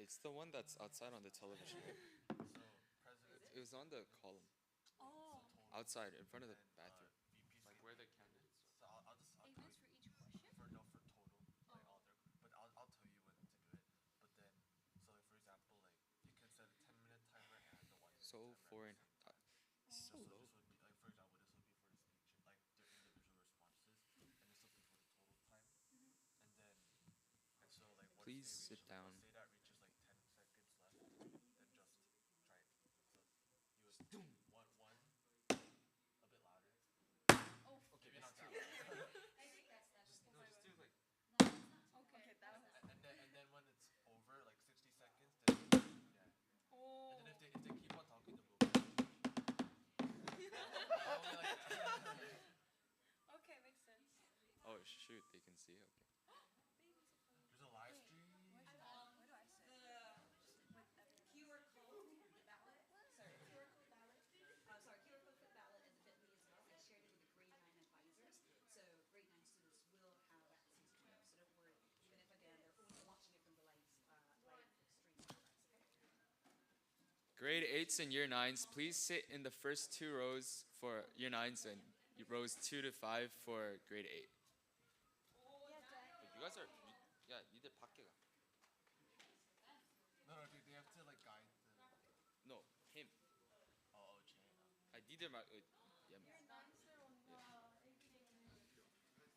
It's the one that's outside on the television. So president. It was on the column Oh. outside in front of the And, bathroom, VP like where the candidates. So I'll just I'll 8 tell minutes you for each question? for no for total like Oh. all their but I'll tell you when to do it. But then so like for example like you can set a 10-minute timer and a 1 minute So timer for at an the same time. so Just so low. this would be like for example this would be for the speech like their individual responses and this will be for the total time. And then and so like Please sit down. once say that reaches like 10 seconds left, then just try it. So you would one a bit louder. Oh. Okay, maybe not that I loud. think that's Just no, just do like. No, it's not. Okay, that was. And then when it's over, like 60 seconds, then yeah. Oh. And then if they keep on talking, then we'll go. Only like Okay, makes sense. Oh shoot, they can see. Okay. there's a live stream. Where do I sit? With QR code for the ballot. Sorry, QR code ballot. QR code for the ballot and the bit.ly as well. I shared it with the grade 9 advisors. So grade 9 students will have access to it. So don't worry. Even if again they're only watching it from the live stream device, okay? Grade 8s and year 9s, please sit in the first 2 rows for year 9s and rows 2 to 5 for grade 8. You guys are, yeah, 니들 밖에 가. No, they have to like guide the. No, him. Oh, Jane. 니들 말, yeah. Oh my god, I just saw the math class papers.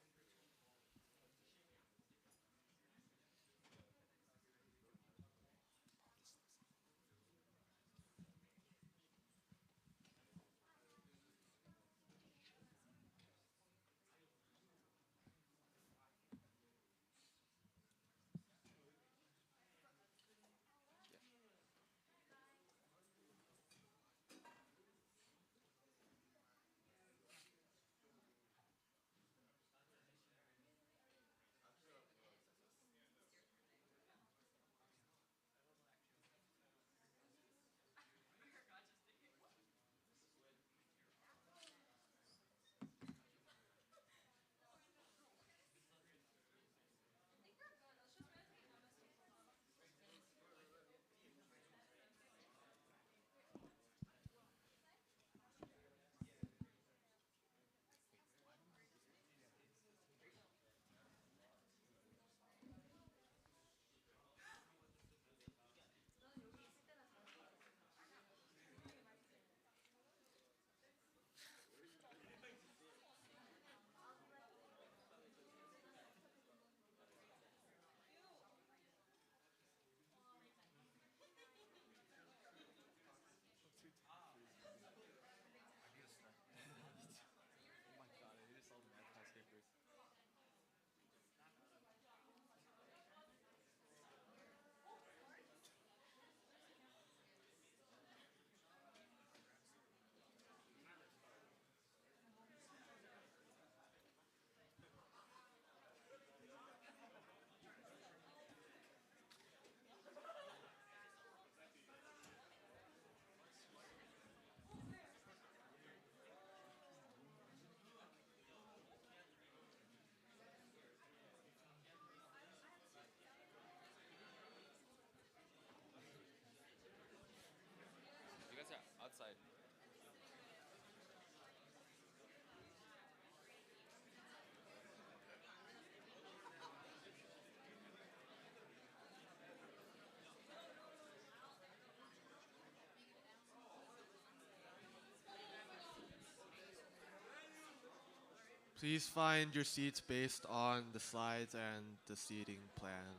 You guys are outside. Please find your seats based on the slides and the seating plan.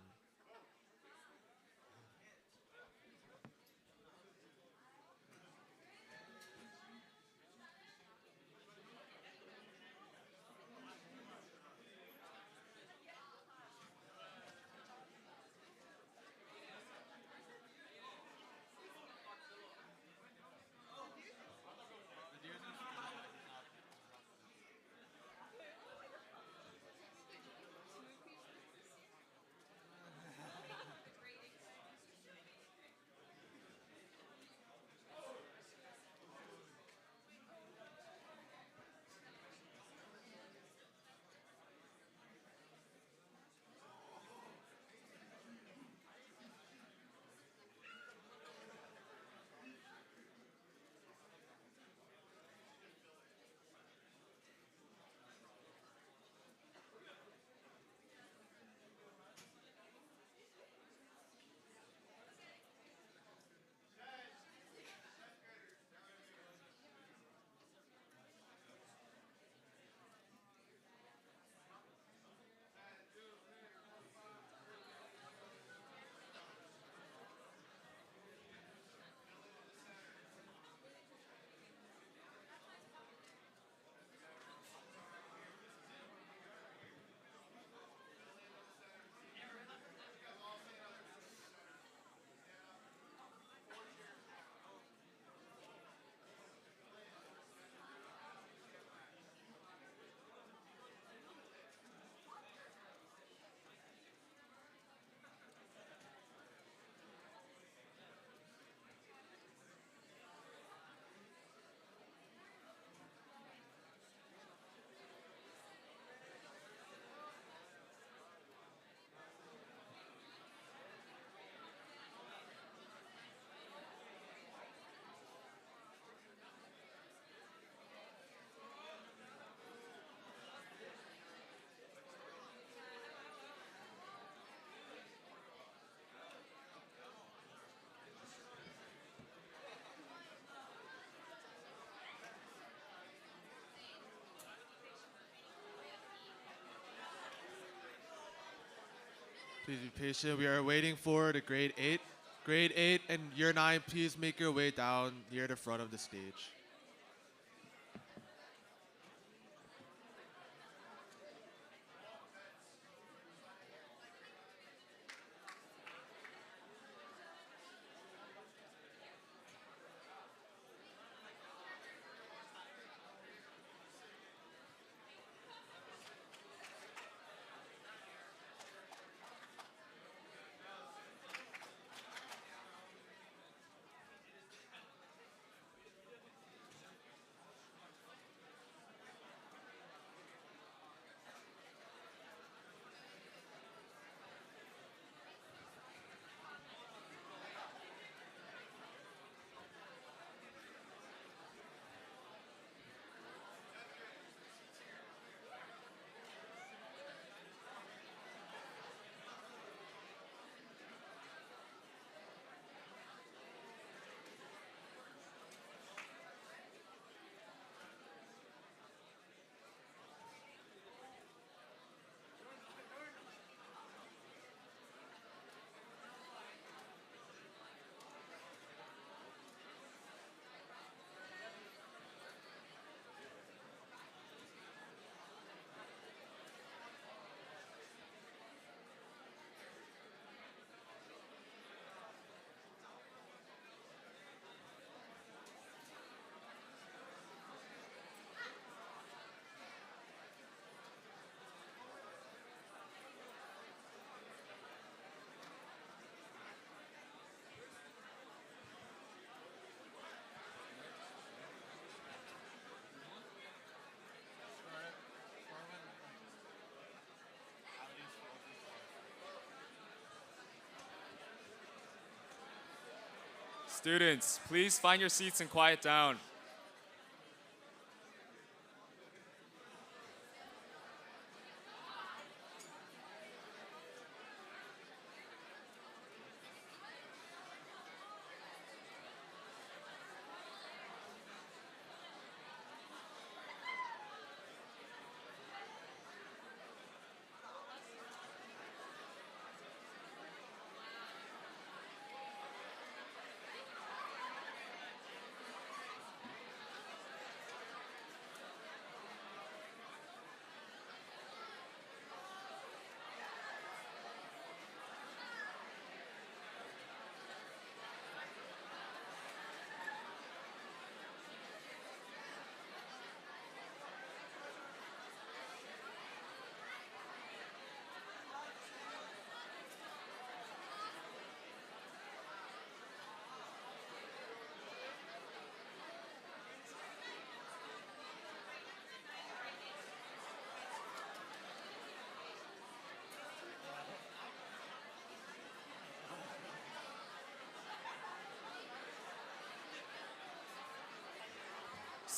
Please be patient. We are waiting for the grade 8. Grade 8 and year 9, please make your way down near the front of the stage. Students, please find your seats and quiet down.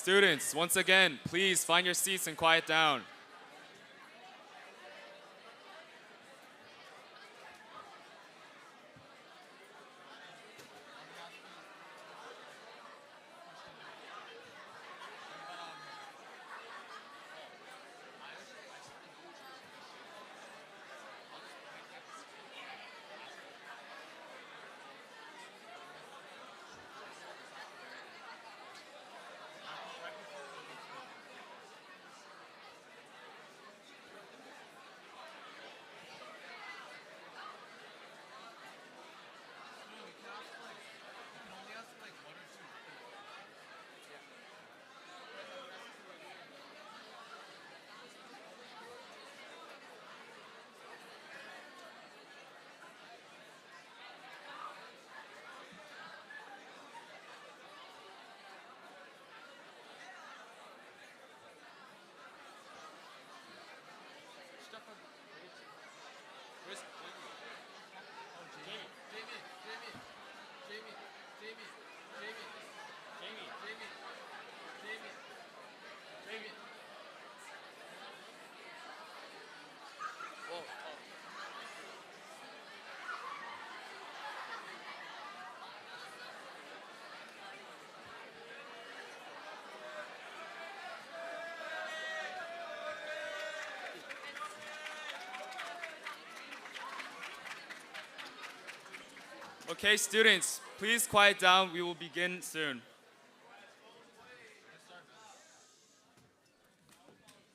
Students, once again, please find your seats and quiet down. Okay, students, please quiet down. We will begin soon.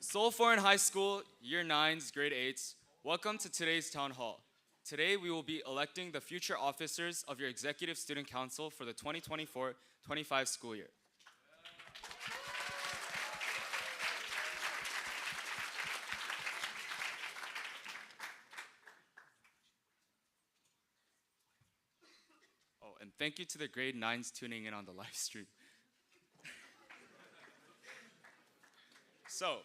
Seoul Foreign High School, Year 9s, Grade 8s, welcome to today's town hall. Today we will be electing the future officers of your Executive Student Council for the 2024-25 school year. Oh, and thank you to the grade 9s tuning in on the live stream. So,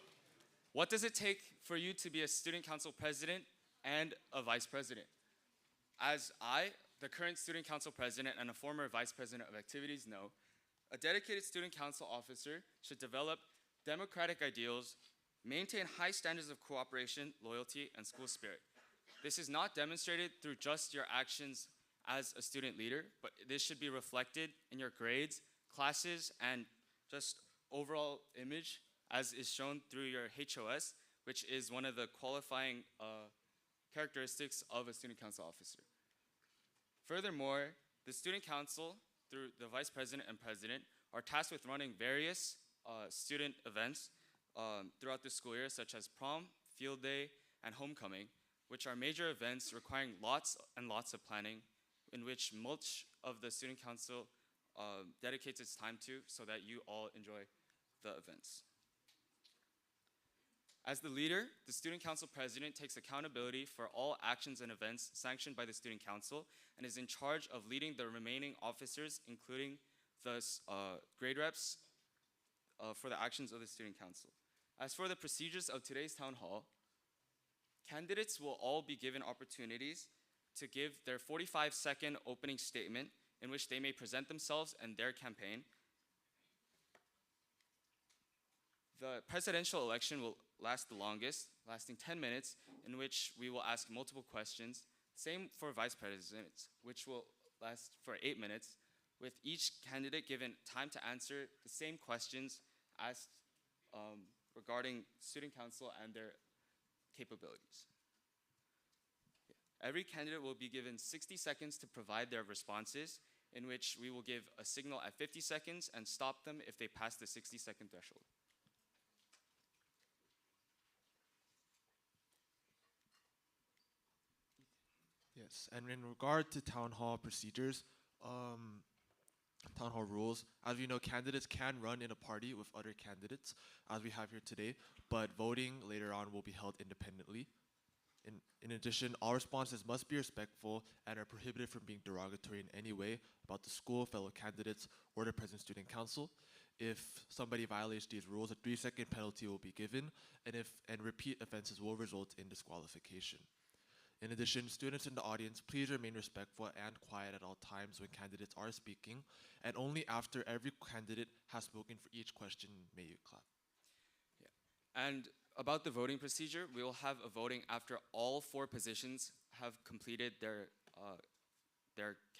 what does it take for you to be a student council president and a vice president? As I, the current student council president and a former vice president of activities, know, a dedicated student council officer should develop democratic ideals, maintain high standards of cooperation, loyalty, and school spirit. This is not demonstrated through just your actions as a student leader, but this should be reflected in your grades, classes, and just overall image, as is shown through your HOS, which is one of the qualifying characteristics of a student council officer. Furthermore, the student council, through the vice president and president, are tasked with running various student events throughout the school year, such as prom, field day, and homecoming, which are major events requiring lots and lots of planning, in which much of the student council dedicates its time to, so that you all enjoy the events. As the leader, the student council president takes accountability for all actions and events sanctioned by the student council and is in charge of leading the remaining officers, including the grade reps, for the actions of the student council. As for the procedures of today's town hall, candidates will all be given opportunities to give their 45-second opening statement in which they may present themselves and their campaign. The presidential election will last the longest, lasting 10 minutes, in which we will ask multiple questions. Same for vice presidents, which will last for 8 minutes, with each candidate given time to answer the same questions asked regarding student council and their capabilities. Every candidate will be given 60 seconds to provide their responses, in which we will give a signal at 50 seconds and stop them if they pass the 60-second threshold. Yes, and in regard to town hall procedures, town hall rules, as you know, candidates can run in a party with other candidates, as we have here today, but voting later on will be held independently. In addition, all responses must be respectful and are prohibited from being derogatory in any way about the school, fellow candidates, or the present student council. If somebody violates these rules, a 3-second penalty will be given, and repeat offenses will result in disqualification. In addition, students in the audience, please remain respectful and quiet at all times when candidates are speaking, and only after every candidate has spoken for each question may you clap. Yeah. And about the voting procedure, we will have a voting after all 4 positions have completed their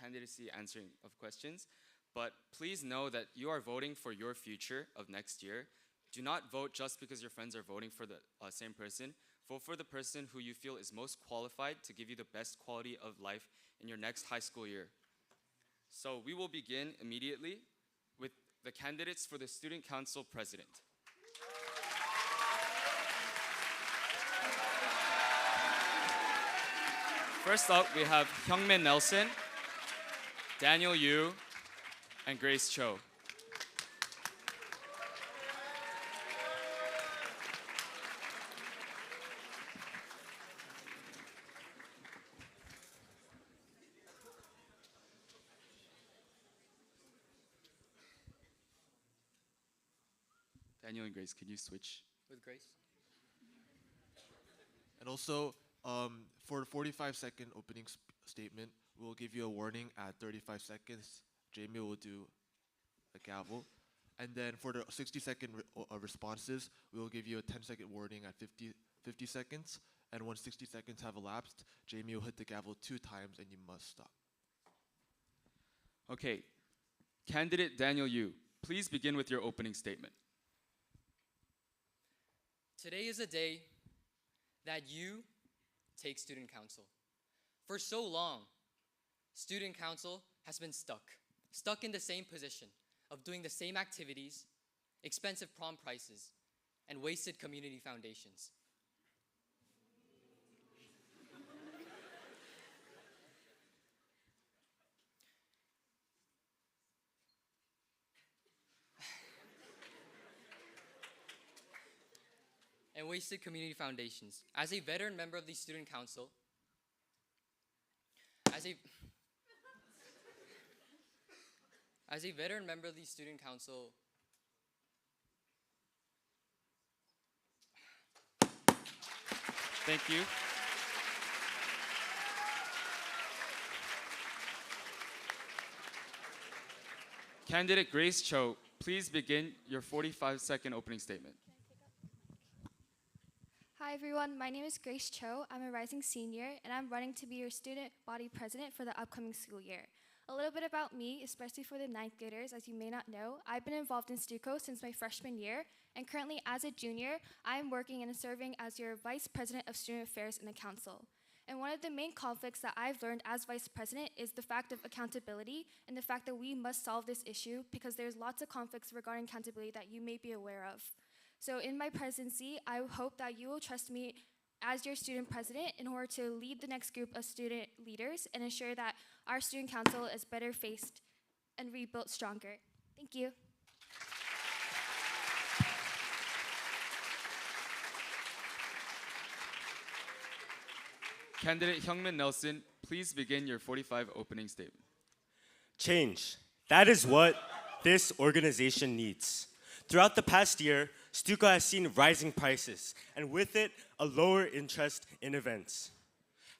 candidacy answering of questions. But please know that you are voting for your future of next year. Do not vote just because your friends are voting for the same person. Vote for the person who you feel is most qualified to give you the best quality of life in your next high school year. So we will begin immediately with the candidates for the Student Council President. First up, we have Hyungmin Nelson, Daniel Yu, and Grace Cho. Daniel and Grace, can you switch with Grace? And also, for the 45-second opening statement, we'll give you a warning at 35 seconds. Jamie will do a gavel. And then for the 60-second responses, we will give you a 10-second warning at 50 seconds. And once 60 seconds have elapsed, Jamie will hit the gavel 2 times and you must stop. Okay, candidate Daniel Yu, please begin with your opening statement. Today is a day that you take student council. For so long, Student council has been stuck in the same position of doing the same activities, expensive prom prices, and wasted community foundations. And wasted community foundations. As a veteran member of the student council, as a veteran member of the student council, Thank you. Candidate Grace Cho, please begin your 45-second opening statement. Hi everyone, my name is Grace Cho. I'm a rising senior and I'm running to be your student body president for the upcoming school year. A little bit about me, especially for the 9th graders, as you may not know, I've been involved in STUCO since my freshman year, and currently as a junior, I am working and serving as your vice president of student affairs in the council. And one of the main conflicts that I've learned as vice president is the fact of accountability and the fact that we must solve this issue because there's lots of conflicts regarding accountability that you may be aware of. So in my presidency, I hope that you will trust me as your student president in order to lead the next group of student leaders and ensure that our student council is better faced and rebuilt stronger. Thank you. Candidate Hyungmin Nelson, please begin your 45 opening statement. Change. That is what this organization needs. Throughout the past year, STUCO has seen rising prices, and with it, a lower interest in events.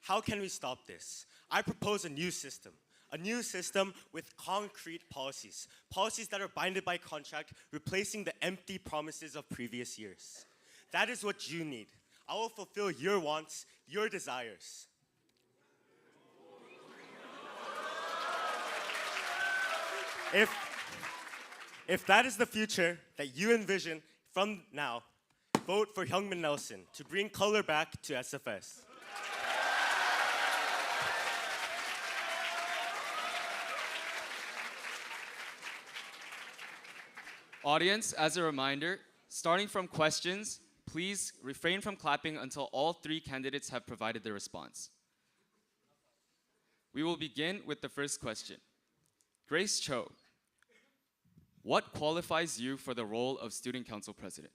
How can we stop this? I propose a new system with concrete policies, policies that are binded by contract, replacing the empty promises of previous years. That is what you need. I will fulfill your wants, your desires. If that is the future that you envision from now, vote for Hyungmin Nelson to bring color back to SFS. Audience, as a reminder, starting from questions, please refrain from clapping until all 3 candidates have provided their response. We will begin with the first question. Grace Cho, what qualifies you for the role of student council president?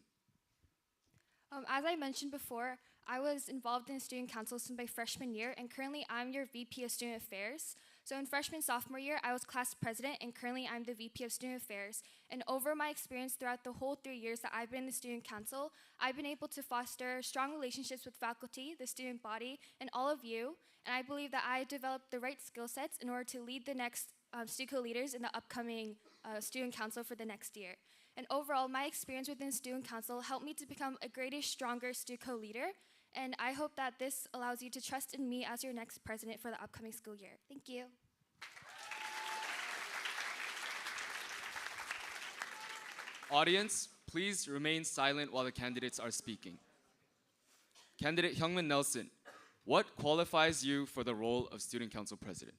As I mentioned before, I was involved in student council since my freshman year, and currently I'm your VP of Student Affairs. So in sophomore year, I was class president, and currently I'm the VP of Student Affairs. And over my experience throughout the whole 3 years that I've been in the student council, I've been able to foster strong relationships with faculty, the student body, and all of you. And I believe that I developed the right skill sets in order to lead the next STUCO leaders in the upcoming student council for the next year. And overall, my experience within student council helped me to become a greater, stronger STUCO leader. And I hope that this allows you to trust in me as your next president for the upcoming school year. Thank you. Audience, please remain silent while the candidates are speaking. Candidate Hyungmin Nelson, what qualifies you for the role of student council president?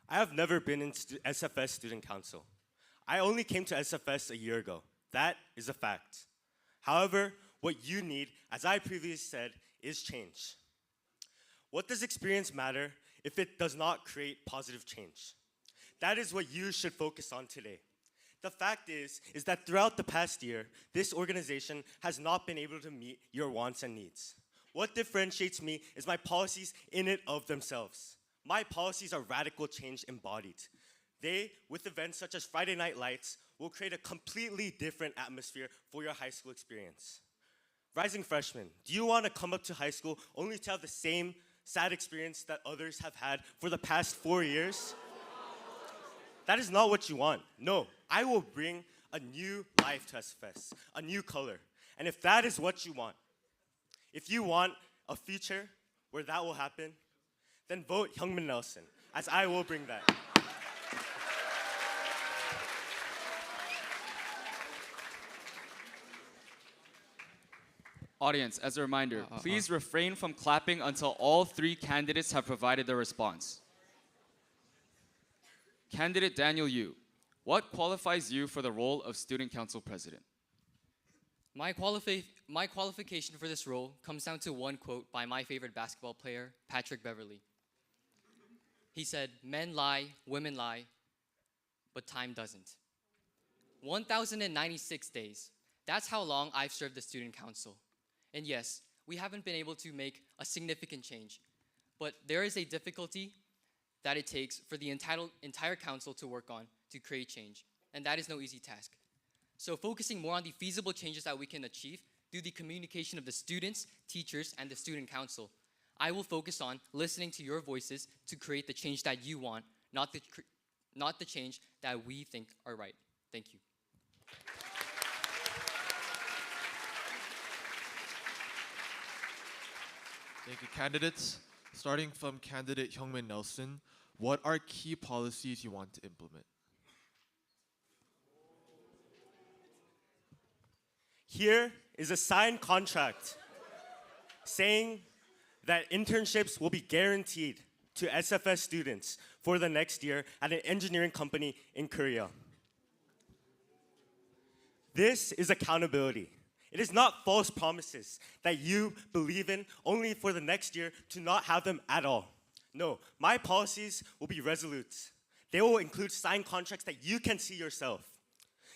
I have never been in SFS student council. I only came to SFS a year ago. That is a fact. However, what you need, as I previously said, is change. What does experience matter if it does not create positive change? That is what you should focus on today. The fact is that throughout the past year, this organization has not been able to meet your wants and needs. What differentiates me is my policies in and of themselves. My policies are radical change embodied. They, with events such as Friday Night Lights, will create a completely different atmosphere for your high school experience. Rising freshmen, do you want to come up to high school only to have the same sad experience that others have had for the past 4 years? That is not what you want. No, I will bring a new life to SFS, a new color. And if that is what you want, if you want a future where that will happen, then vote Hyungmin Nelson, as I will bring that. Audience, as a reminder, please refrain from clapping until all 3 candidates have provided their response. Candidate Daniel Yu, what qualifies you for the role of Student Council President? My qualification for this role comes down to one quote by my favorite basketball player, Patrick Beverley. He said, "Men lie, women lie, but time doesn't." 1,096 days. That's how long I've served the student council. And yes, we haven't been able to make a significant change, but there is a difficulty that it takes for the entire council to work on to create change, and that is no easy task. So focusing more on the feasible changes that we can achieve through the communication of the students, teachers, and the student council, I will focus on listening to your voices to create the change that you want, not the change that we think are right. Thank you. Thank you, candidates. Starting from candidate Hyungmin Nelson, what are key policies you want to implement? Here is a signed contract saying that internships will be guaranteed to SFS students for the next year at an engineering company in Korea. This is accountability. It is not false promises that you believe in only for the next year to not have them at all. No, my policies will be resolute. They will include signed contracts that you can see yourself.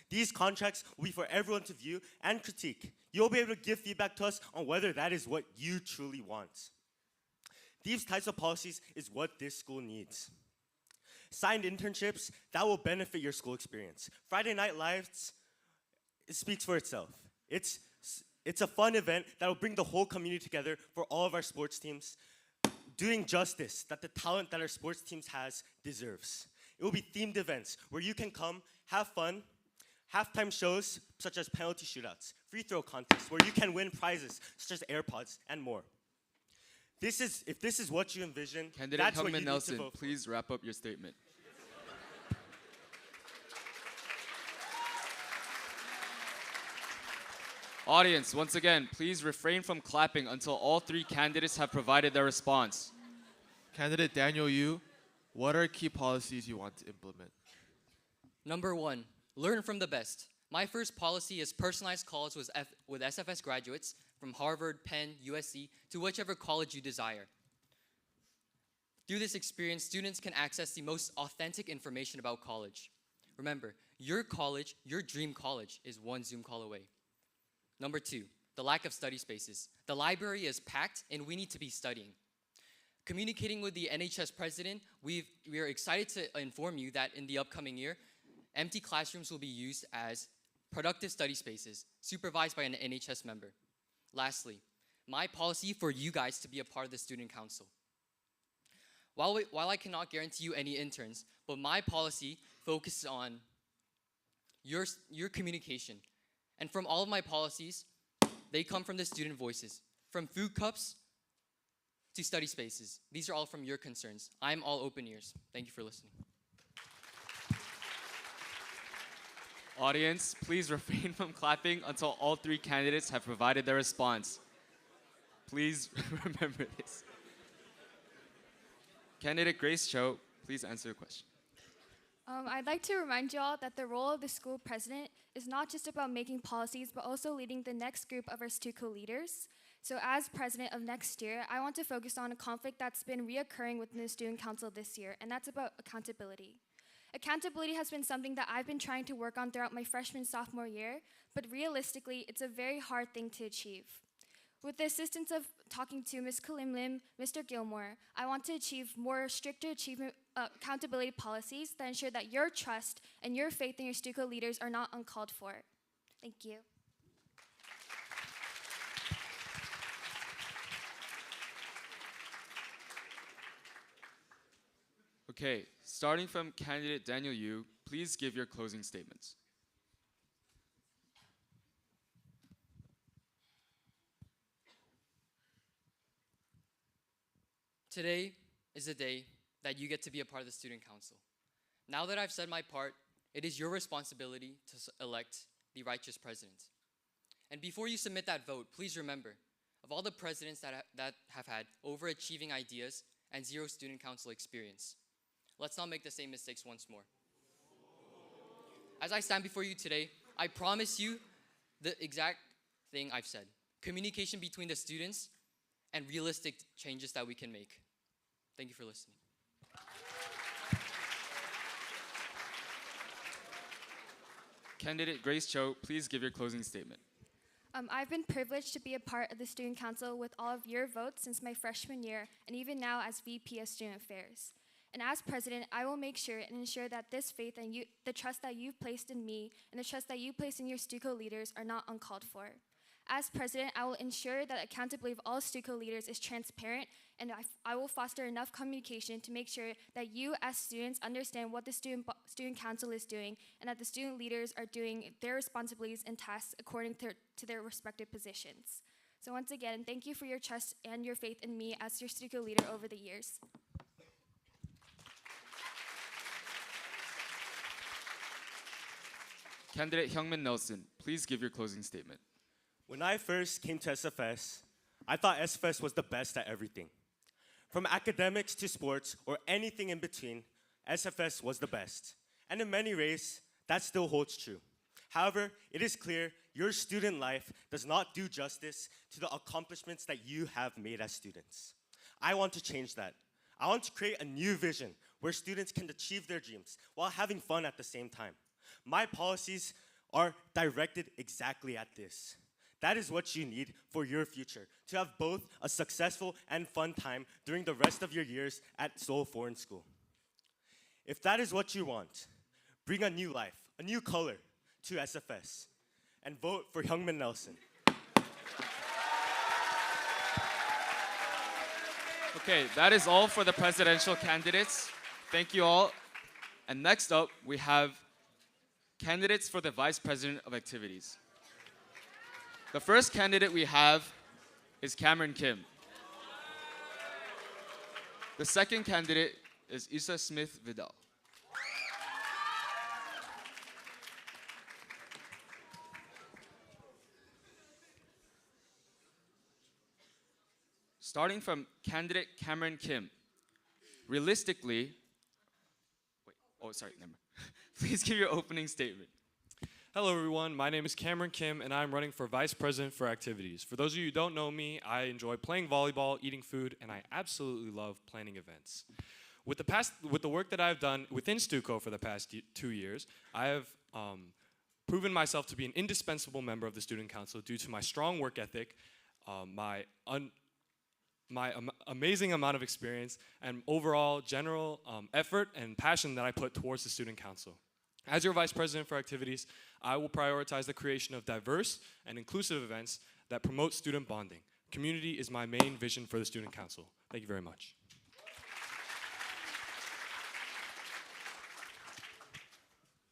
These contracts will be for everyone to view and critique. You'll be able to give feedback to us on whether that is what you truly want. These types of policies is what this school needs. Signed internships that will benefit your school experience. Friday Night Lights, it speaks for itself. It's a fun event that will bring the whole community together for all of our sports teams, doing justice that the talent that our sports teams has deserves. It will be themed events where you can come, have fun, halftime shows such as penalty shootouts, free throw contests where you can win prizes such as AirPods and more. If this is what you envision, Candidate that's what you Hyungmin need Nelson, to vote for. please wrap up your statement. Audience, once again, please refrain from clapping until all three candidates have provided their response. Candidate Daniel Yu, what are key policies you want to implement? Number 1, learn from the best. My first policy is personalized calls with SFS graduates from Harvard, Penn, USC, to whichever college you desire. Through this experience, students can access the most authentic information about college. Remember, your college, your dream college, is one Zoom call away. Number 2, the lack of study spaces. The library is packed and we need to be studying. Communicating with the NHS president, we are excited to inform you that in the upcoming year, empty classrooms will be used as productive study spaces, supervised by an NHS member. Lastly, my policy for you guys to be a part of the student council. While I cannot guarantee you any interns, but my policy focuses on your communication. And from all of my policies, they come from the student voices. From food cups to study spaces. These are all from your concerns. I'm all open ears. Thank you for listening. Audience, please refrain from clapping until all three candidates have provided their response. Please remember this. Candidate Grace Cho, please answer the question. I'd like to remind you all that the role of the school president is not just about making policies, but also leading the next group of our STUCO leaders. So as president of next year, I want to focus on a conflict that's been reoccurring within the student council this year, and that's about accountability. Accountability has been something that I've been trying to work on throughout my sophomore year, but realistically, it's a very hard thing to achieve. With the assistance of talking to Ms. Kalimlim, Mr. Gilmore, I want to achieve more stricter accountability policies that ensure that your trust and your faith in your STUCO leaders are not uncalled for. Thank you. Okay, starting from candidate Daniel Yu, please give your closing statements. Today is the day that you get to be a part of the student council. Now that I've said my part, it is your responsibility to elect the righteous president. And before you submit that vote, please remember, of all the presidents that have had overachieving ideas and zero student council experience, Let's not make the same mistakes once more. As I stand before you today, I promise you the exact thing I've said. Communication between the students and realistic changes that we can make. Thank you for listening. Candidate Grace Cho, please give your closing statement. I've been privileged to be a part of the Student Council with all of your votes since my freshman year, and even now as VP of Student Affairs. And as president, I will make sure and ensure that this faith and the trust that you've placed in me and the trust that you place in your STUCO leaders are not uncalled for. As president, I will ensure that accountability of all STUCO leaders is transparent, and I will foster enough communication to make sure that you as students understand what the student council is doing and that the student leaders are doing their responsibilities and tasks according to their respective positions. So once again, thank you for your trust and your faith in me as your STUCO leader over the years. Candidate Hyungmin Nelson, please give your closing statement. When I first came to SFS, I thought SFS was the best at everything. From academics to sports or anything in between, SFS was the best. And in many ways, that still holds true. However, it is clear your student life does not do justice to the accomplishments that you have made as students. I want to change that. I want to create a new vision where students can achieve their dreams while having fun at the same time. My policies are directed exactly at this. That is what you need for your future, to have both a successful and fun time during the rest of your years at Seoul Foreign School. If that is what you want, bring a new life, a new color to SFS, and vote for Hyungmin Nelson. Okay, that is all for the presidential candidates. Thank you all. And next up, we have candidates for the Vice President of Activities. The first candidate we have is Cameron Kim. The second candidate is Issa Smith Vidal. Starting from candidate Cameron Kim, realistically, please give your opening statement. Hello everyone, my name is Cameron Kim and I'm running for Vice President for Activities. For those of you who don't know me, I enjoy playing volleyball, eating food, and I absolutely love planning events. With the work that I've done within STUCO for the past 2 years, I have proven myself to be an indispensable member of the Student Council due to my strong work ethic, my amazing amount of experience, and overall general effort and passion that I put towards the Student Council. As your Vice President for Activities, I will prioritize the creation of diverse and inclusive events that promote student bonding. Community is my main vision for the Student Council. Thank you very much.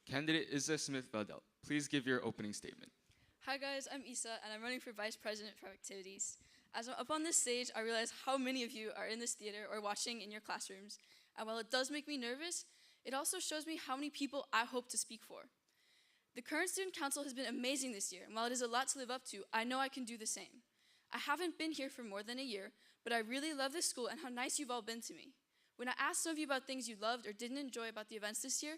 Candidate Issa Smith Vidal, please give your opening statement. Hi guys, I'm Issa and I'm running for Vice President for Activities. As I'm up on this stage, I realize how many of you are in this theater or watching in your classrooms. And while it does make me nervous, it also shows me how many people I hope to speak for. The current Student Council has been amazing this year, and while it is a lot to live up to, I know I can do the same. I haven't been here for more than a year, but I really love this school and how nice you've all been to me. When I asked some of you about things you loved or didn't enjoy about the events this year,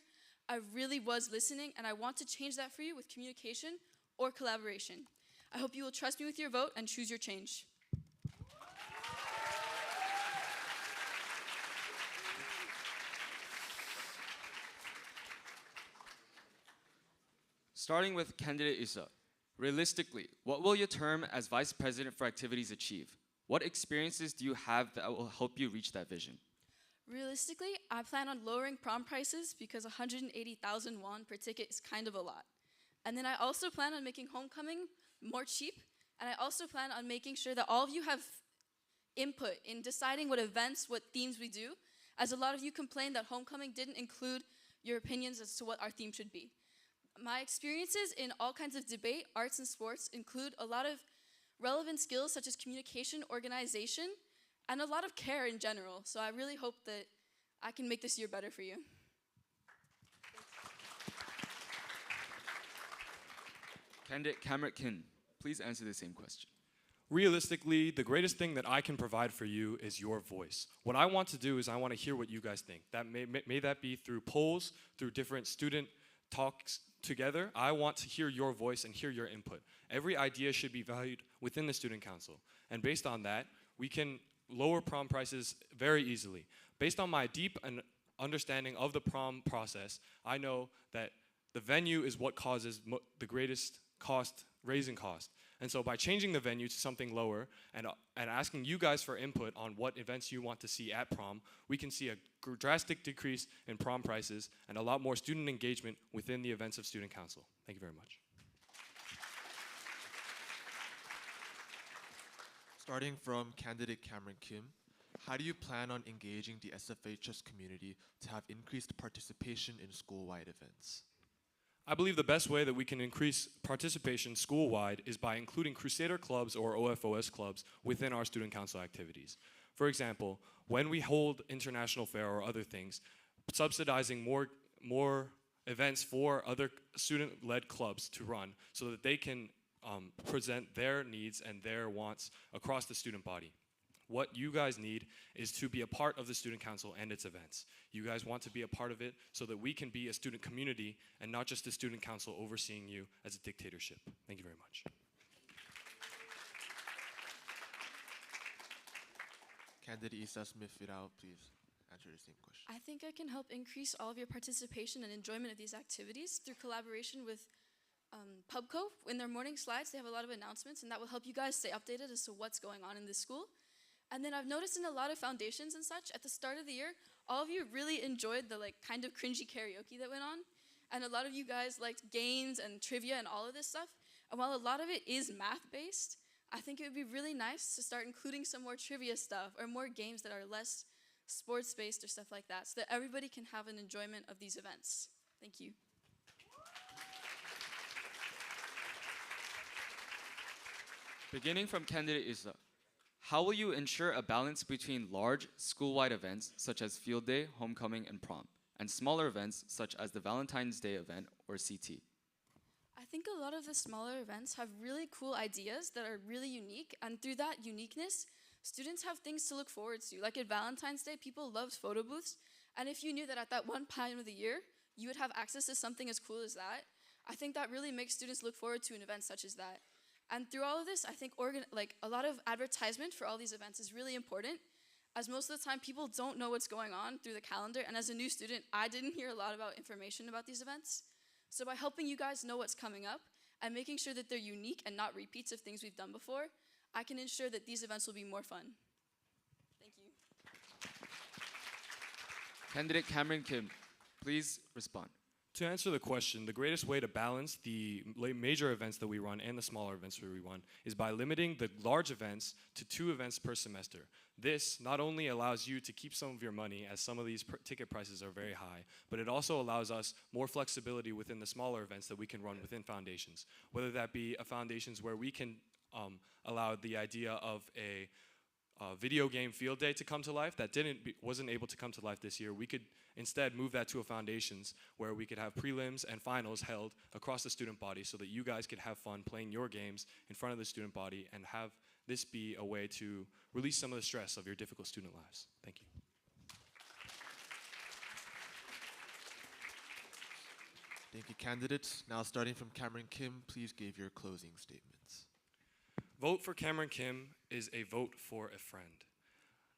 I really was listening, and I want to change that for you with communication or collaboration. I hope you will trust me with your vote and choose your change. Starting with candidate Issa, realistically, what will your term as Vice President for Activities achieve? What experiences do you have that will help you reach that vision? Realistically, I plan on lowering prom prices because 180,000 won per ticket is kind of a lot. And then I also plan on making homecoming more cheap, and I also plan on making sure that all of you have input in deciding what events, what themes we do, as a lot of you complained that homecoming didn't include your opinions as to what our theme should be. My experiences in all kinds of debate, arts, and sports include a lot of relevant skills such as communication, organization, and a lot of care in general. So I really hope that I can make this year better for you. Candidate Cameron Kim, please answer the same question. realistically, the greatest thing that I can provide for you is your voice. What I want to do is I want to hear what you guys think. That may that be through polls, through different student talks together. I want to hear your voice and hear your input. Every idea should be valued within the student council. And based on that, we can lower prom prices very easily. Based on my deep understanding of the prom process, I know that the venue is what causes the greatest raising cost. And so by changing the venue to something lower and asking you guys for input on what events you want to see at prom, we can see a drastic decrease in prom prices and a lot more student engagement within the events of Student Council. Thank you very much. Starting from candidate Cameron Kim, how do you plan on engaging the SFHS community to have increased participation in school-wide events? I believe the best way that we can increase participation school-wide is by including Crusader clubs or OFOS clubs within our student council activities. For example, when we hold international fair or other things, subsidizing more events for other student-led clubs to run so that they can present their needs and their wants across the student body. What you guys need is to be a part of the student council and its events. You guys want to be a part of it so that we can be a student community and not just a student council overseeing you as a dictatorship. Thank you very much. Candidate Issa Smith-Fidao, please answer the same question. I think I can help increase all of your participation and enjoyment of these activities through collaboration with PubCo. In their morning slides, they have a lot of announcements, and that will help you guys stay updated as to what's going on in this school. And then I've noticed in a lot of foundations and such, at the start of the year, all of you really enjoyed the kind of cringy karaoke that went on. And a lot of you guys liked games and trivia and all of this stuff. And while a lot of it is math-based, I think it would be really nice to start including some more trivia stuff or more games that are less sports-based or stuff like that, so that everybody can have an enjoyment of these events. Thank you. Beginning from candidate Issa, how will you ensure a balance between large school-wide events such as Field Day, Homecoming, and Prom, and smaller events such as the Valentine's Day event or CT? I think a lot of the smaller events have really cool ideas that are really unique, and through that uniqueness, students have things to look forward to. Like at Valentine's Day, people loved photo booths, and if you knew that at that one time of the year, you would have access to something as cool as that, I think that really makes students look forward to an event such as that. And through all of this, I think a lot of advertisement for all these events is really important, as most of the time people don't know what's going on through the calendar, and as a new student, I didn't hear a lot about information about these events. So by helping you guys know what's coming up and making sure that they're unique and not repeats of things we've done before, I can ensure that these events will be more fun. Thank you. Candidate Cameron Kim, please respond. To answer the question, the greatest way to balance the major events that we run and the smaller events that we run is by limiting the large events to 2 events per semester. This not only allows you to keep some of your money, as some of these ticket prices are very high, but it also allows us more flexibility within the smaller events that we can run within foundations. Whether that be a foundations where we can allow the idea of a video game field day to come to life that wasn't able to come to life this year. We could instead move that to a foundations where we could have prelims and finals held across the student body so that you guys could have fun playing your games in front of the student body and have this be a way to release some of the stress of your difficult student lives. Thank you. Thank you, candidates. Now starting from Cameron Kim, please give your closing statements. Vote for Cameron Kim is a vote for a friend.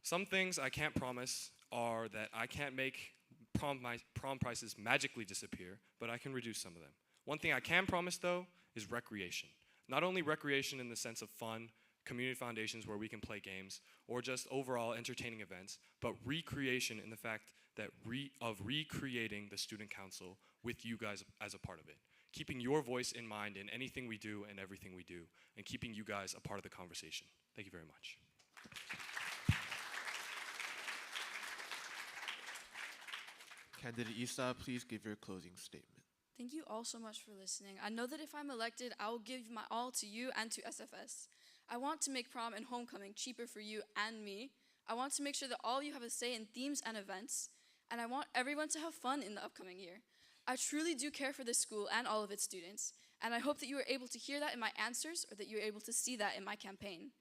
Some things I can't promise are that I can't make prom prices magically disappear, but I can reduce some of them. One thing I can promise, though, is recreation. Not only recreation in the sense of fun, community foundations where we can play games, or just overall entertaining events, but recreation in the fact that of recreating the student council with you guys as a part of it. Keeping your voice in mind in anything we do and everything we do, and keeping you guys a part of the conversation. Thank you very much. Candidate Issa, please give your closing statement. Thank you all so much for listening. I know that if I'm elected, I will give my all to you and to SFS. I want to make prom and homecoming cheaper for you and me. I want to make sure that all of you have a say in themes and events, and I want everyone to have fun in the upcoming year. I truly do care for this school and all of its students, and I hope that you were able to hear that in my answers or that you were able to see that in my campaign.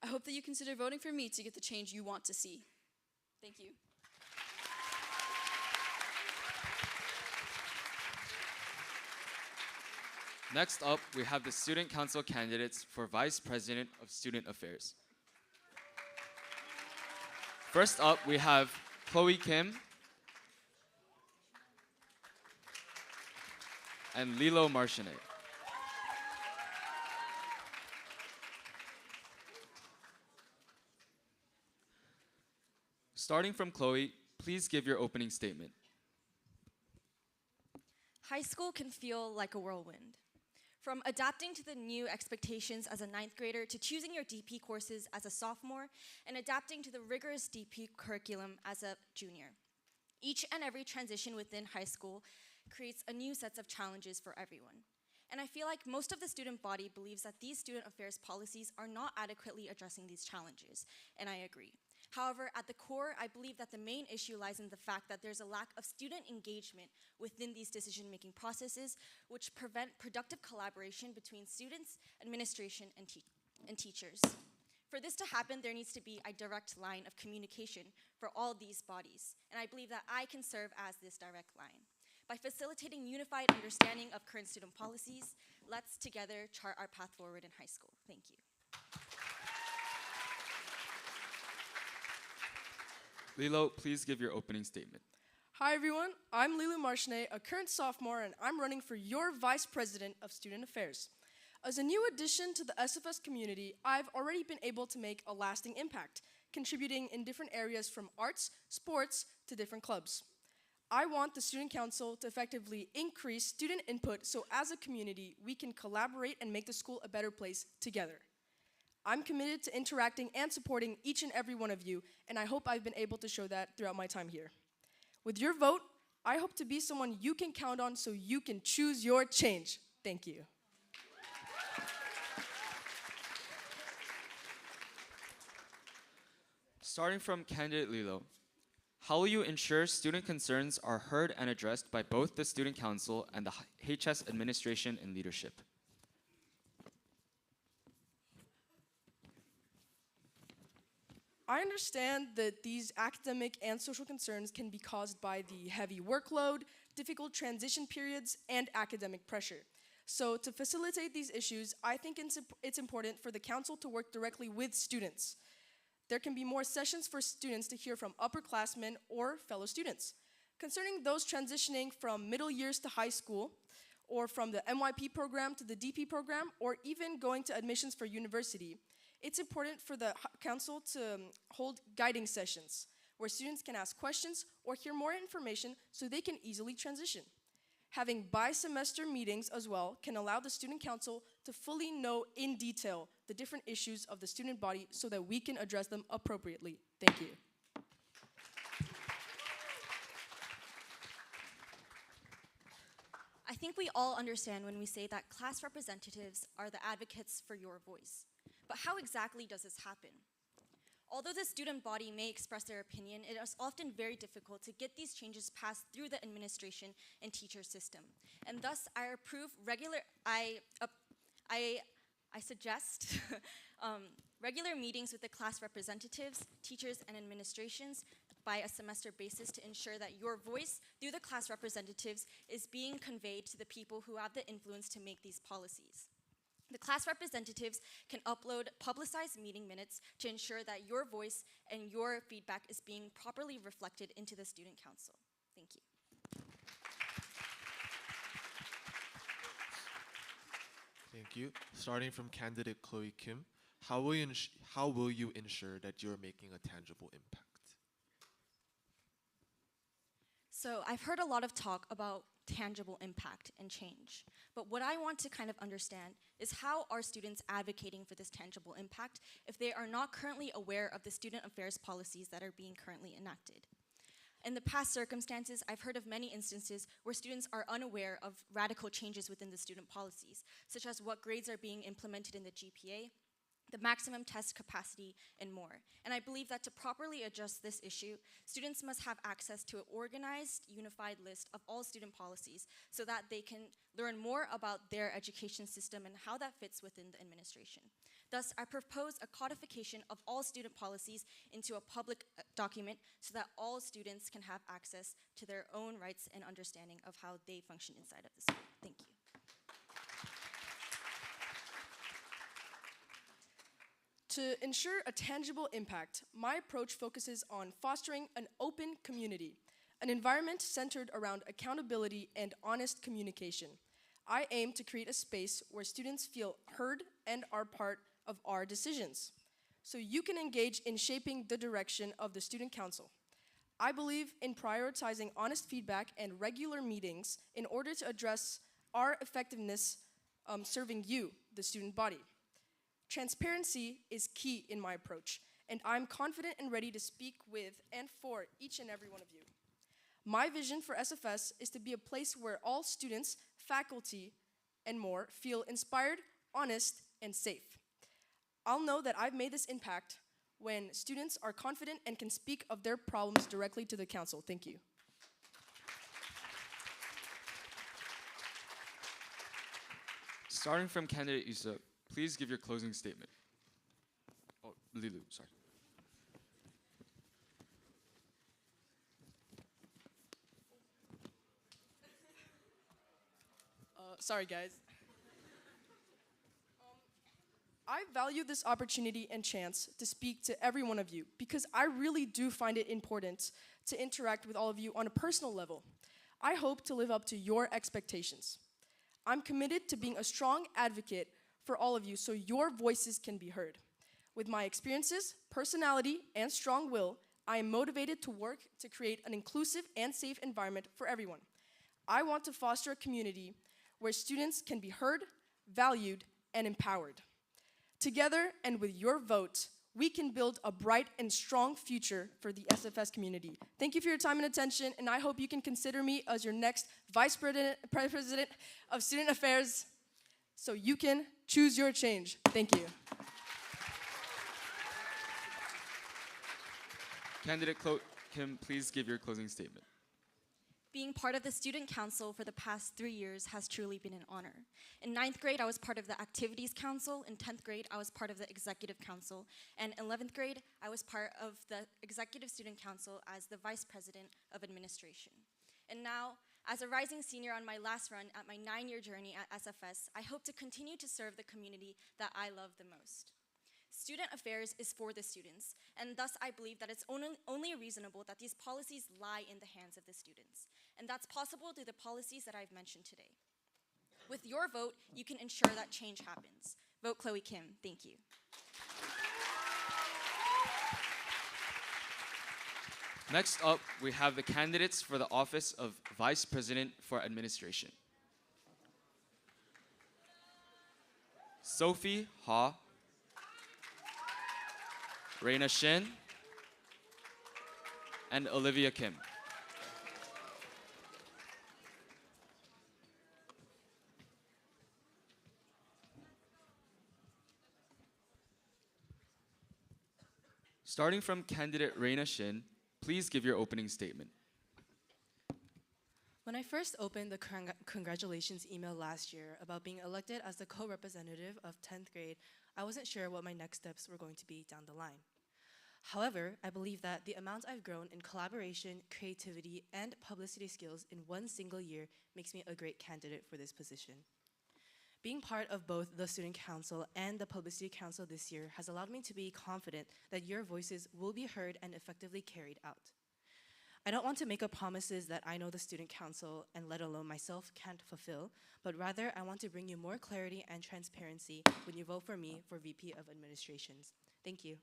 I hope that you consider voting for me to get the change you want to see. Thank you. Next up, we have the Student Council candidates for Vice President of Student Affairs. First up, we have Chloe Kim and Lilo Marchionnet. Starting from Chloe, please give your opening statement. High school can feel like a whirlwind. From adapting to the new expectations as a ninth grader to choosing your DP courses as a sophomore and adapting to the rigorous DP curriculum as a junior. Each and every transition within high school creates a new set of challenges for everyone. And I feel like most of the student body believes that these student affairs policies are not adequately addressing these challenges, and I agree. However, at the core, I believe that the main issue lies in the fact that there's a lack of student engagement within these decision-making processes, which prevent productive collaboration between students, administration, and teachers. For this to happen, there needs to be a direct line of communication for all these bodies, and I believe that I can serve as this direct line. By facilitating unified understanding of current student policies, let's together chart our path forward in high school. Thank you. Lilo, please give your opening statement. Hi everyone, I'm Lilo Marchionnet, a current sophomore, and I'm running for your Vice President of Student Affairs. As a new addition to the SFS community, I've already been able to make a lasting impact, contributing in different areas from arts, sports, to different clubs. I want the Student Council to effectively increase student input so as a community, we can collaborate and make the school a better place together. I'm committed to interacting and supporting each and every one of you, and I hope I've been able to show that throughout my time here. With your vote, I hope to be someone you can count on so you can choose your change. Thank you. Starting from candidate Lilo, how will you ensure student concerns are heard and addressed by both the Student Council and the HS administration and leadership? I understand that these academic and social concerns can be caused by the heavy workload, difficult transition periods, and academic pressure. So to facilitate these issues, I think it's important for the council to work directly with students. There can be more sessions for students to hear from upperclassmen or fellow students. Concerning those transitioning from middle years to high school, or from the MYP program to the DP program, or even going to admissions for university, it's important for the council to hold guiding sessions where students can ask questions or hear more information so they can easily transition. Having bi-semester meetings as well can allow the student council to fully know in detail the different issues of the student body so that we can address them appropriately. Thank you. I think we all understand when we say that class representatives are the advocates for your voice. But how exactly does this happen? Although the student body may express their opinion, it is often very difficult to get these changes passed through the administration and teacher system. And thus, I suggest regular meetings with the class representatives, teachers, and administrations by a semester basis to ensure that your voice through the class representatives is being conveyed to the people who have the influence to make these policies. The class representatives can upload publicized meeting minutes to ensure that your voice and your feedback is being properly reflected into the student council. Thank you. Thank you. Starting from candidate Chloe Kim, how will you ensure that you're making a tangible impact? So I've heard a lot of talk about tangible impact and change. But what I want to kind of understand is how are students advocating for this tangible impact if they are not currently aware of the student affairs policies that are being currently enacted? In the past circumstances, I've heard of many instances where students are unaware of radical changes within the student policies, such as what grades are being implemented in the GPA, the maximum test capacity, and more. And I believe that to properly address this issue, students must have access to an organized, unified list of all student policies so that they can learn more about their education system and how that fits within the administration. Thus, I propose a codification of all student policies into a public document so that all students can have access to their own rights and understanding of how they function inside of the school. Thank you. To ensure a tangible impact, my approach focuses on fostering an open community, an environment centered around accountability and honest communication. I aim to create a space where students feel heard and are part of our decisions, so you can engage in shaping the direction of the student council. I believe in prioritizing honest feedback and regular meetings in order to address our effectiveness serving you, the student body. Transparency is key in my approach, and I'm confident and ready to speak with and for each and every one of you. My vision for SFS is to be a place where all students, faculty, and more feel inspired, honest, and safe. I'll know that I've made this impact when students are confident and can speak of their problems directly to the council. Thank you. Starting from candidate Issa, please give your closing statement. Oh, Lilu, sorry. Sorry, guys. I value this opportunity and chance to speak to every one of you because I really do find it important to interact with all of you on a personal level. I hope to live up to your expectations. I'm committed to being a strong advocate for all of you so your voices can be heard. With my experiences, personality, and strong will, I am motivated to work to create an inclusive and safe environment for everyone. I want to foster a community where students can be heard, valued, and empowered. Together and with your vote, we can build a bright and strong future for the SFS community. Thank you for your time and attention, and I hope you can consider me as your next Vice President of Student Affairs so you can choose your change. Thank you. Candidate Kim, please give your closing statement. Being part of the Student Council for the past 3 years has truly been an honor. In 9th grade, I was part of the Activities Council. In 10th grade, I was part of the Executive Council. And in 11th grade, I was part of the Executive Student Council as the Vice President of Administration. And now, as a rising senior on my last run at my 9-year journey at SFS, I hope to continue to serve the community that I love the most. Student affairs is for the students, and thus I believe that it's only reasonable that these policies lie in the hands of the students. And that's possible through the policies that I've mentioned today. With your vote, you can ensure that change happens. Vote Chloe Kim. Thank you. Next up, we have the candidates for the office of Vice President for Administration. Sophie Ha, Reina Shin, and Olivia Kim. Starting from candidate Reina Shin, please give your opening statement. When I first opened the congratulations email last year about being elected as the co-representative of 10th grade, I wasn't sure what my next steps were going to be down the line. However, I believe that the amount I've grown in collaboration, creativity, and publicity skills in one single year makes me a great candidate for this position. Being part of both the Student Council and the Publicity Council this year has allowed me to be confident that your voices will be heard and effectively carried out. I don't want to make up promises that I know the Student Council, and let alone myself, can't fulfill, but rather I want to bring you more clarity and transparency when you vote for me for VP of Administrations. Thank you.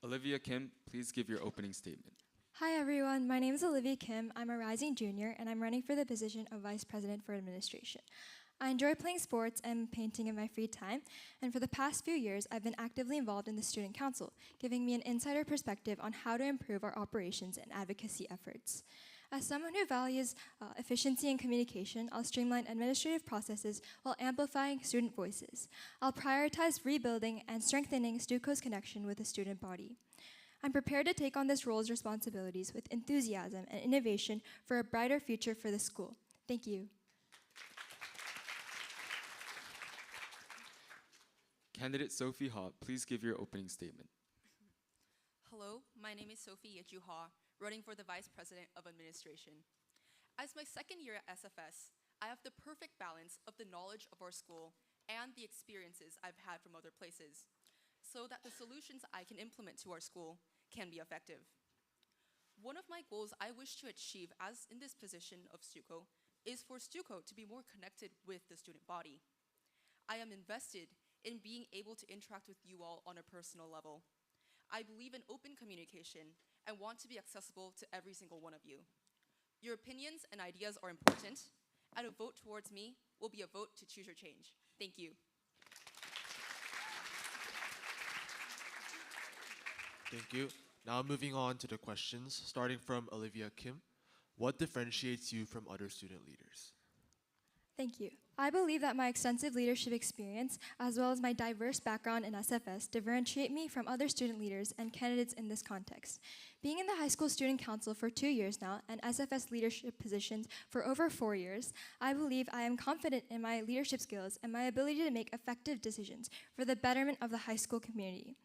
Olivia Kim, please give your opening statement. Hi everyone, my name is Olivia Kim. I'm a rising junior and I'm running for the position of Vice President for Administration. I enjoy playing sports and painting in my free time, and for the past few years I've been actively involved in the Student Council, giving me an insider perspective on how to improve our operations and advocacy efforts. As someone who values efficiency and communication, I'll streamline administrative processes while amplifying student voices. I'll prioritize rebuilding and strengthening STUCO's connection with the student body. I'm prepared to take on this role's responsibilities with enthusiasm and innovation for a brighter future for the school. Thank you. Candidate Sophie Ha, please give your opening statement. Hello, my name is Sophie Yeju Ha, running for the Vice President of Administration. As my second year at SFS, I have the perfect balance of the knowledge of our school and the experiences I've had from other places, so that the solutions I can implement to our school can be effective. One of my goals I wish to achieve as in this position of STUCO is for STUCO to be more connected with the student body. I am invested in being able to interact with you all on a personal level. I believe in open communication and want to be accessible to every single one of you. Your opinions and ideas are important, and a vote towards me will be a vote to choose your change. Thank you. Thank you. Now moving on to the questions, starting from Olivia Kim. What differentiates you from other student leaders? Thank you. I believe that my extensive leadership experience, as well as my diverse background in SFS, differentiate me from other student leaders and candidates in this context. Being in the high school student council for 2 years now and SFS leadership positions for over 4 years, I believe I am confident in my leadership skills and my ability to make effective decisions for the betterment of the high school community.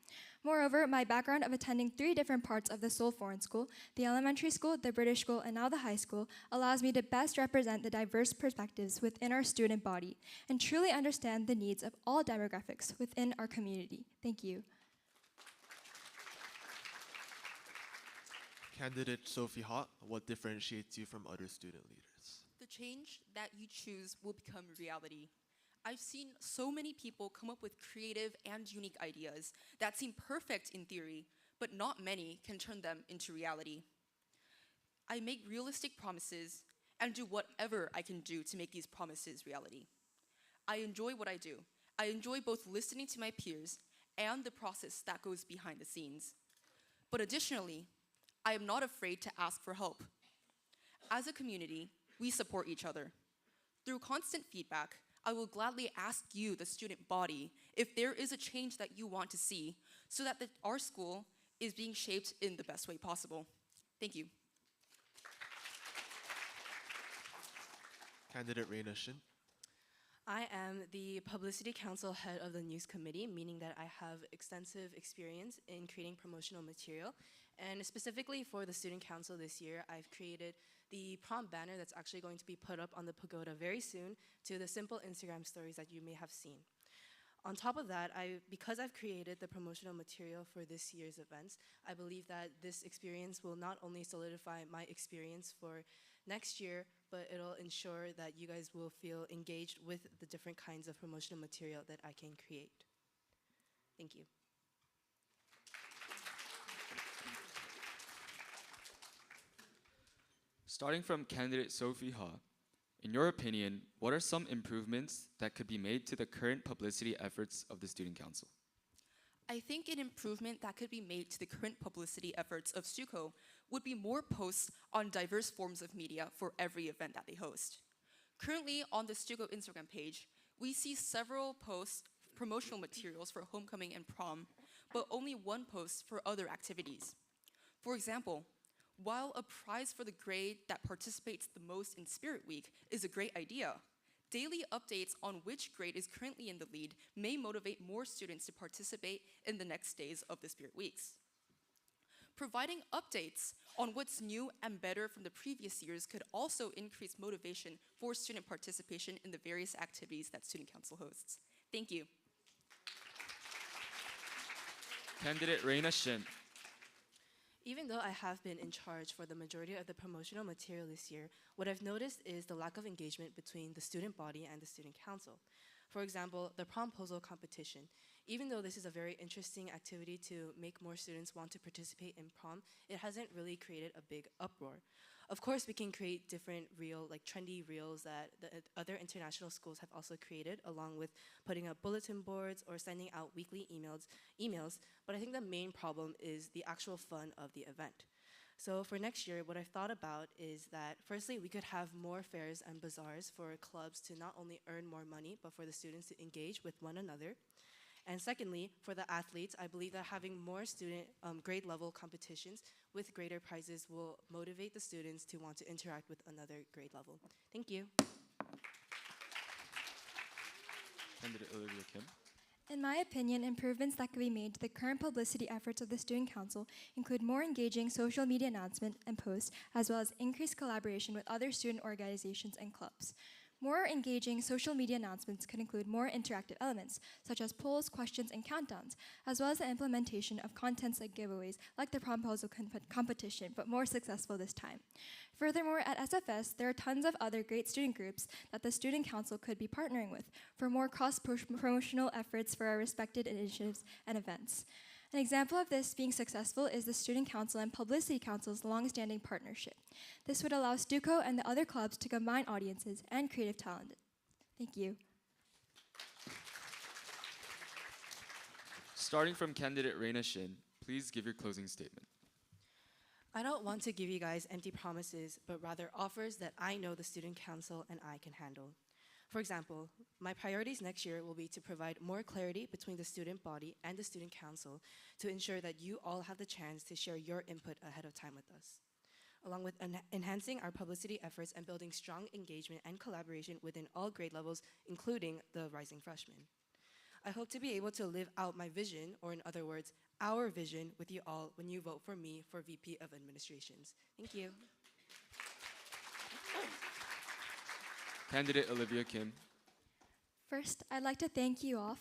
Moreover, my background of attending 3 different parts of the Seoul Foreign School, the elementary school, the British school, and now the high school, allows me to best represent the diverse perspectives within our student body and truly understand the needs of all demographics within our community. Thank you. Candidate Sophie Ha, what differentiates you from other student leaders? The change that you choose will become reality. I've seen so many people come up with creative and unique ideas that seem perfect in theory, but not many can turn them into reality. I make realistic promises and do whatever I can do to make these promises reality. I enjoy what I do. I enjoy both listening to my peers and the process that goes behind the scenes. But additionally, I am not afraid to ask for help. As a community, we support each other. Through constant feedback, I will gladly ask you, the student body, if there is a change that you want to see so that our school is being shaped in the best way possible. Thank you. Candidate Reina Shin. I am the Publicity Council head of the News Committee, meaning that I have extensive experience in creating promotional material. And specifically for the Student Council this year, I've created the prom banner that's actually going to be put up on the pagoda very soon to the simple Instagram stories that you may have seen. On top of that, because I've created the promotional material for this year's events, I believe that this experience will not only solidify my experience for next year, but it'll ensure that you guys will feel engaged with the different kinds of promotional material that I can create. Thank you. Starting from candidate Sophie Ha, in your opinion, what are some improvements that could be made to the current publicity efforts of the Student Council? I think an improvement that could be made to the current publicity efforts of STUCO would be more posts on diverse forms of media for every event that they host. Currently, on the STUCO Instagram page, we see several posts, promotional materials for homecoming and prom, but only one post for other activities. For example, while a prize for the grade that participates the most in Spirit Week is a great idea, daily updates on which grade is currently in the lead may motivate more students to participate in the next days of the Spirit Weeks. Providing updates on what's new and better from the previous years could also increase motivation for student participation in the various activities that Student Council hosts. Thank you. Candidate Reina Shin. Even though I have been in charge for the majority of the promotional material this year, what I've noticed is the lack of engagement between the student body and the student council. For example, the promposal competition. Even though this is a very interesting activity to make more students want to participate in prom, it hasn't really created a big uproar. Of course, we can create different trendy reels that the other international schools have also created, along with putting up bulletin boards or sending out weekly emails, but I think the main problem is the actual fun of the event. So for next year, what I've thought about is that firstly, we could have more fairs and bazaars for clubs to not only earn more money, but for the students to engage with one another. And secondly, for the athletes, I believe that having more student grade level competitions with greater prizes will motivate the students to want to interact with another grade level. Thank you. Candidate Olivia Kim. In my opinion, improvements that could be made to the current publicity efforts of the Student Council include more engaging social media announcements and posts, as well as increased collaboration with other student organizations and clubs. More engaging social media announcements could include more interactive elements, such as polls, questions, and countdowns, as well as the implementation of contents like giveaways, like the proposal competition, but more successful this time. Furthermore, at SFS, there are tons of other great student groups that the Student Council could be partnering with for more cross-promotional efforts for our respected initiatives and events. An example of this being successful is the Student Council and Publicity Council's long-standing partnership. This would allow STUCO and the other clubs to combine audiences and creative talent. Thank you. Starting from candidate Reina Shin, please give your closing statement. I don't want to give you guys empty promises, but rather offers that I know the Student Council and I can handle. For example, my priorities next year will be to provide more clarity between the student body and the Student Council to ensure that you all have the chance to share your input ahead of time with us, along with enhancing our publicity efforts and building strong engagement and collaboration within all grade levels, including the rising freshmen. I hope to be able to live out my vision, or in other words, our vision, with you all when you vote for me for VP of Administrations. Thank you. Candidate Olivia Kim. First, I'd like to thank you all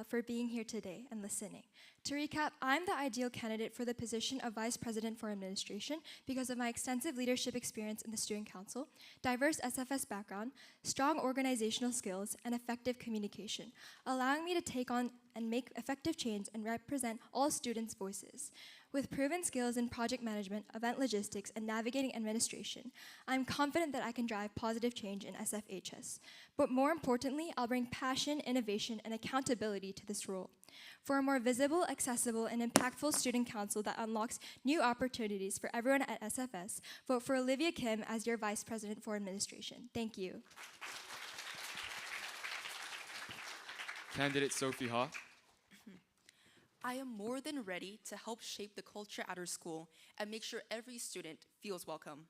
for being here today and listening. To recap, I'm the ideal candidate for the position of Vice President for Administration because of my extensive leadership experience in the Student Council, diverse SFS background, strong organizational skills, and effective communication, allowing me to take on and make effective change and represent all students' voices. With proven skills in project management, event logistics, and navigating administration, I'm confident that I can drive positive change in SFHS. But more importantly, I'll bring passion, innovation, and accountability to this role. For a more visible, accessible, and impactful student council that unlocks new opportunities for everyone at SFS, vote for Olivia Kim as your Vice President for Administration. Thank you. Candidate Sophie Ha. I am more than ready to help shape the culture at our school and make sure every student feels welcome.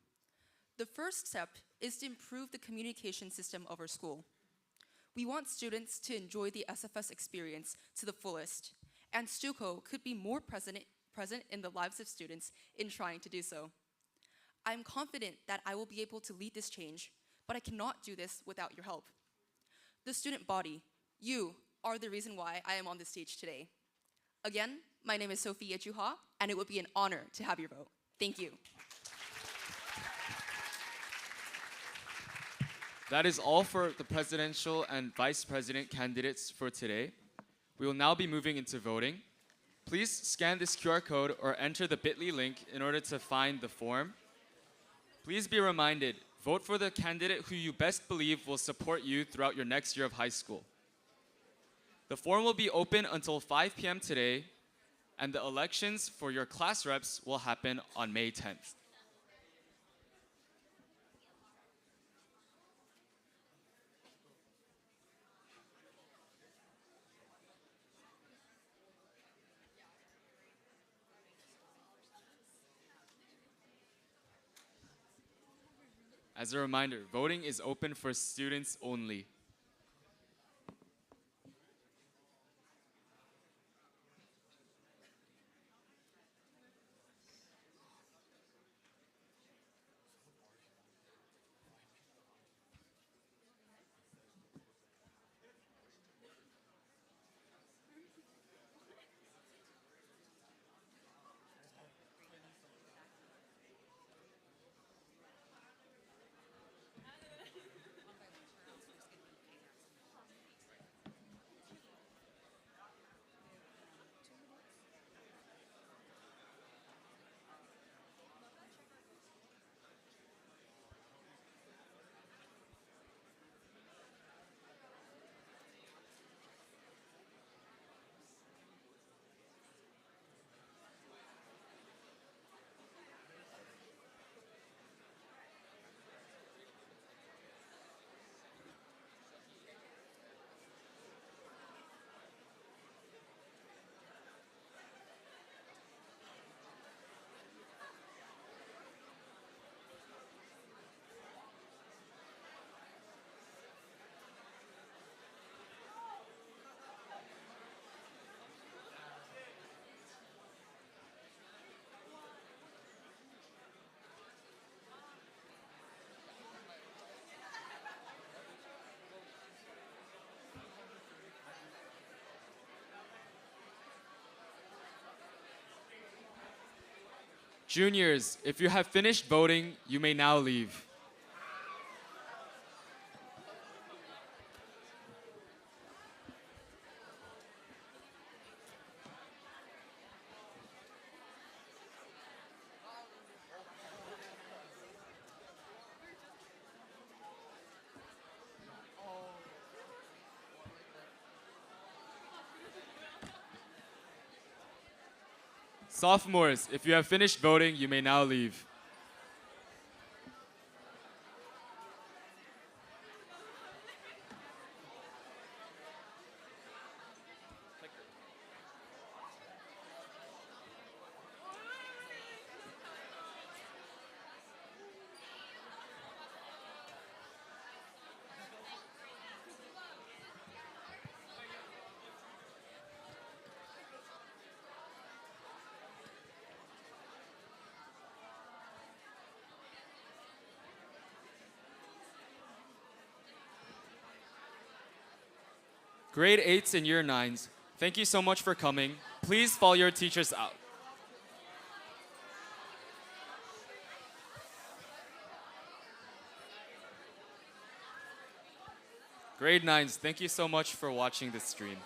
The first step is to improve the communication system of our school. We want students to enjoy the SFS experience to the fullest, and STUCO could be more present in the lives of students in trying to do so. I'm confident that I will be able to lead this change, but I cannot do this without your help. The student body, you are the reason why I am on this stage today. Again, my name is Sophie Yejuha, and it would be an honor to have your vote. Thank you. That is all for the presidential and vice president candidates for today. We will now be moving into voting. Please scan this QR code or enter the bit.ly link in order to find the form. Please be reminded, vote for the candidate who you best believe will support you throughout your next year of high school. The form will be open until 5 p.m. today, and the elections for your class reps will happen on May 10th. As a reminder, voting is open for students only. Juniors, if you have finished voting, you may now leave. Sophomores, if you have finished voting, you may now leave. Grade 8s and year 9s, thank you so much for coming. Please follow your teachers out. Grade 9s, thank you so much for watching this stream.